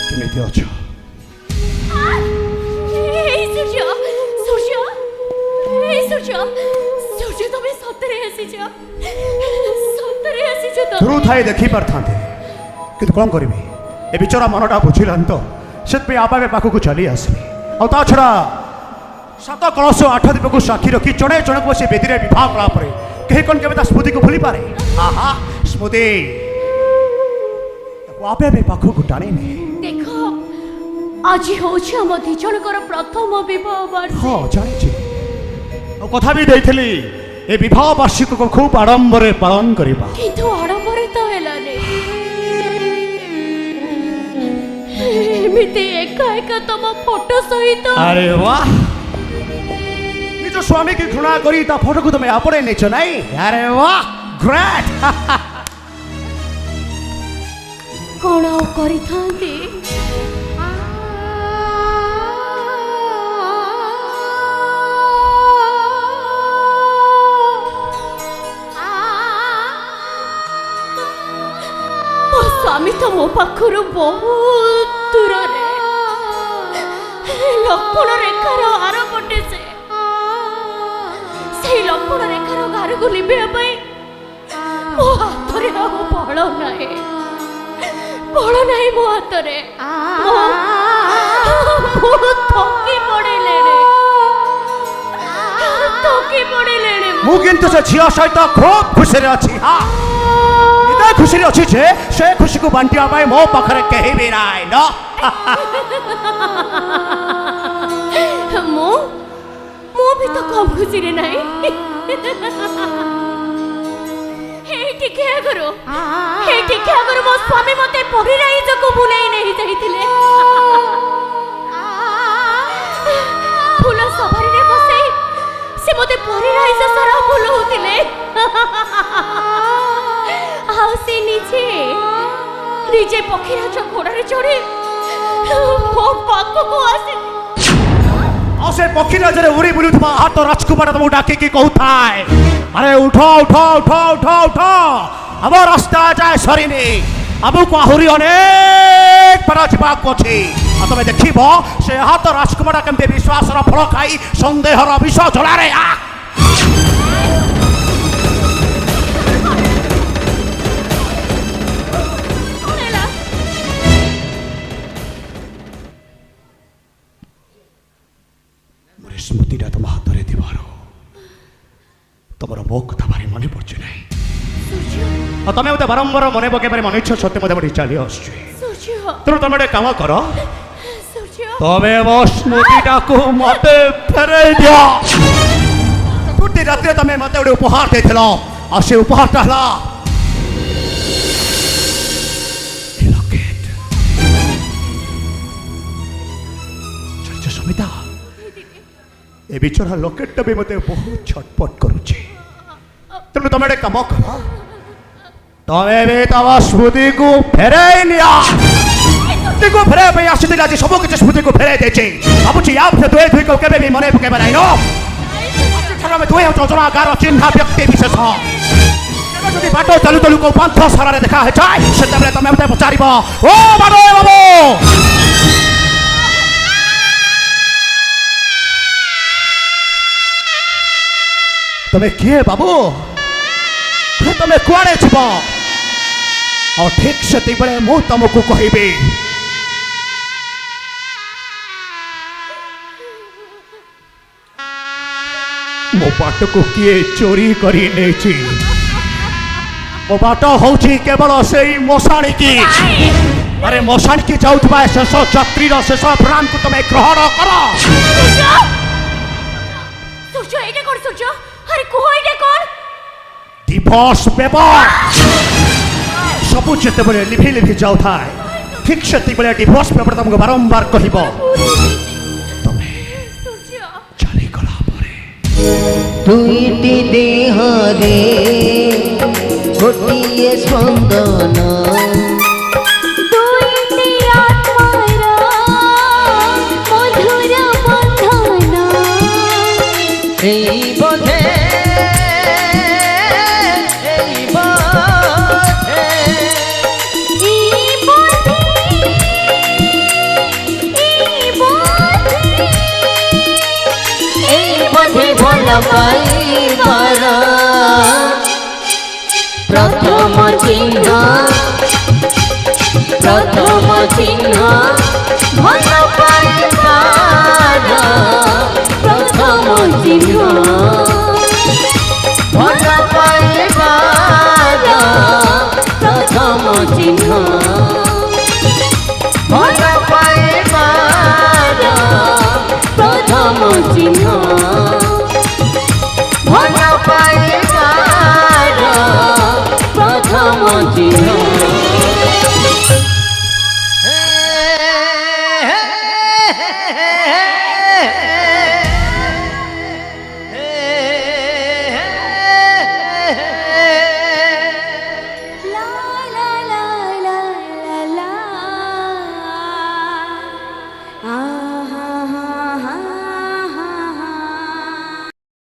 କେମିତି ଅଛ? ଦୂର ଥାଇ ଦେଖି ପାରିଥାନ୍ତେ କିନ୍ତୁ କ'ଣ କରିବି ଏ ବିଚରା ମନଟା ବୁଝିଲାନି ତ ସେଥିପାଇଁ ଆପେ ପାଖକୁ ଚାଲି ଆସିଲି। ଆଉ ତା ଛଡ଼ା 7 କଳସ 8 ଦୀପକୁ ସାକ୍ଷୀ ରଖି ଜଣେ ଜଣକୁ ବସି ବେଦୀରେ ବିବାହ କଲା ପରେ କେହି କ'ଣ କେବେ ତା ସ୍ମୃତିକୁ ଭୁଲିପାରେ? ଆହା ସ୍ମୃତି ଆପେ ଆପେ ପାଖକୁ ଟାଣିନି। ଦେଖ ଆଜି ହେଉଛି ଆମ ଦି ଜଣଙ୍କର ପ୍ରଥମ ବିବାହ ବାର୍ଷିକୀ। ହଁ ଜାଣିଛି ଆଉ କଥା ବି ଦେଇଥିଲି ଏ ବିବାହ ବାର୍ଷିକକୁ ଖୁବ୍ ଆଡ଼ମ୍ବରେ ପାଳନ କରିବା। କିନ୍ତୁ ଆଡ଼ମ୍ବରେ ତ ହେଲାନି, ଏମିତି ଏକା ଏକା ତମ ଫଟୋ ସହିତ। ଆରେ ବାଃ ନିଜ ସ୍ୱାମୀକି ଘୃଣା କରି ତା ଫଟୋକୁ ତମେ ଆପଣେଇ ନେଇଛ ନାଇଁ? ଆରେ ବାଃ ଗ୍ରେଟ୍। କ'ଣ ଆଉ କରିଥାନ୍ତି? ମୋ ସ୍ୱାମୀ ତ ମୋ ପାଖରୁ ବହୁତ ଦୂରରେ, ଲକ୍ଷ୍ମଣ ରେଖାର ଆର ପଟେ ସେଇ ଲକ୍ଷ୍ମଣ ରେଖାର ଗାରକୁ ଲିଭିବା ପାଇଁ ମୋ ହାତରେ ଆଉ ବଳ ନାହିଁ ମୋ ହାତରେ। ମୁଁ କିନ୍ତୁ ସେ ଝିଅ ସହିତ ଖୁବ୍ ଖୁସିରେ ଅଛି। ଏତେ ଖୁସିରେ ଅଛି ଯେ ସେ ଖୁସିକୁ ବାଣ୍ଟିବା ପାଇଁ ମୋ ପାଖରେ କେହି ବି ନାହିଁ। ମୁଁ ବି ତ କମ୍ ଖୁସିରେ ନାହିଁ। ଟିକେ ଆଗରୁ ମୋ ସ୍ୱାମୀ ମତେ ପରିରାଇଜକୁ ବୁଲେଇ ନେଇ ଯାଇଥିଲେ। ଫୁଲ ସବାରିରେ ବସେଇ ସେ ମତେ ପରିରାଇଜ ସାରା ବୁଲଉଥିଲେ। ଆଉ ସେ ନିଜେ ପକ୍ଷୀରାଜ ଘୋଡ଼ାରେ ଚଢ଼ି ମୋ ପାଖକୁ ଆସି ଆଉ ସେ ପକ୍ଷୀରାଜରେ ଉଡ଼ି ବୁଲୁଥିବା ହାତ ରାଜକୁମାର ତମକୁ ଡାକିକି କହୁଥାଏ, ଆରେ ଉଠ ଉଠ ଉଠ ଉଠ ଉଠ, ଆମ ରାସ୍ତା ଯାଏ ସରିନି, ଆମକୁ ଆହୁରି ଅନେକ ପାର ଯିବାକୁ ଅଛି। ଆଉ ତମେ ଦେଖିବ ସେ ହାତ ରାଜକୁମାର କେମିତି ବିଶ୍ୱାସର ଫଳ ଖାଇ ସନ୍ଦେହର ବିଷ ଜଳାରେ ସ୍ମୃତିଟା ତମ ହାତରେ ଥିବାର ତମର ମୋ କଥା ଭାରି ମନେ ପଡୁଛି ନାହିଁ। ଆଉ ତମେ ମତେ ବାରମ୍ବାର ମନେ ପକେଇବାରେ ମନେ ଇଚ୍ଛା ସତ୍ୟ ମତେ ମତେ ଚାଲି ଆସୁଛି। ତେଣୁ ତମେ ଗୋଟେ କାମ କର, ତମେ ମୋ ସ୍ମୃତିଟାକୁ ମତେ ଫେରେଇ ଦିଅ। ଚତୁର୍ଥୀ ରାତିରେ ତମେ ମତେ ଗୋଟେ ଉପହାର ଦେଇଥିଲ, ଆଉ ସେ ଉପହାରଟା ହେଲା ସମିତା। ଏ ବିଚରା ଲକେଟଟା ବି ମତେ ବହୁତ ଛଟପଟ କରୁଛି। ତେଣୁ ତମେ ଗୋଟେ କାମ କର, ତମେ ବି ତମ ସ୍ମୃତିକୁ ଫେରେଇ ନିଅ। ସ୍ମୃତିକୁ ଫେରାଇବା ପାଇଁ ଆସିଥିଲି, ଆଜି ସବୁ କିଛି ସ୍ମୃତିକୁ ଫେରାଇ ଦେଇଛି। ଭାବୁଛି ୟା ଦୁହେଁ ଦୁହିଁକୁ କେବେ ବି ମନେ ପକେଇବା ନାହିଁ। ଆଜିଠାରୁ ଆମେ ଦୁହେଁ ଯୋଜନାକାର ଚିହ୍ନା ବ୍ୟକ୍ତି ବିଶେଷ। କେବେ ଯଦି ବାଟ ଚାଲୁ ଚାଲୁ କୋଉ ପାନ୍ଥ ସାରାରେ ଦେଖା ହେଇଯାଏ, ସେତେବେଳେ ତମେ ମତେ ପଚାରିବ, ଓ ବାବୁ ବାବୁ ତମେ କିଏ ବାବୁ, ତମେ କୁଆଡ଼େ ଯିବ? ଆଉ ଠିକ୍ ସେତିକିବେଳେ ମୁଁ ତମକୁ କହିବି, ମୋ ବାଟକୁ କିଏ ଚୋରି କରି ନେଇଛି। ମୋ ବାଟ ହଉଛି କେବଳ ସେଇ ମଶାଣିକି। ଆରେ ମଶାଣିକି ଯାଉଥିବା ଶେଷ ଯାତ୍ରୀର ଶେଷ ପ୍ରାଣକୁ ତମେ ଗ୍ରହଣ କର। डिवोर्स पेपर सबू जितेबले लिभि लिभि जाऊए ठीक से डिवोर्स पेपर तुमको बारंबार कहब तमे चली गला परे दुईटी देह रे गोटिए स्पंदन दुईटी आत्मार मधुर बंधन এই বোধে পাইবার প্রথম চিহ্ন ভাল পাইবার প্রথম চিহ্ন ভাল পাইবার প্রথম চিহ্ন ভাল পাইবার প্রথম চিহ্ন ভাল পাইবার প্রথম চিহ্ন লা লা লা লা লা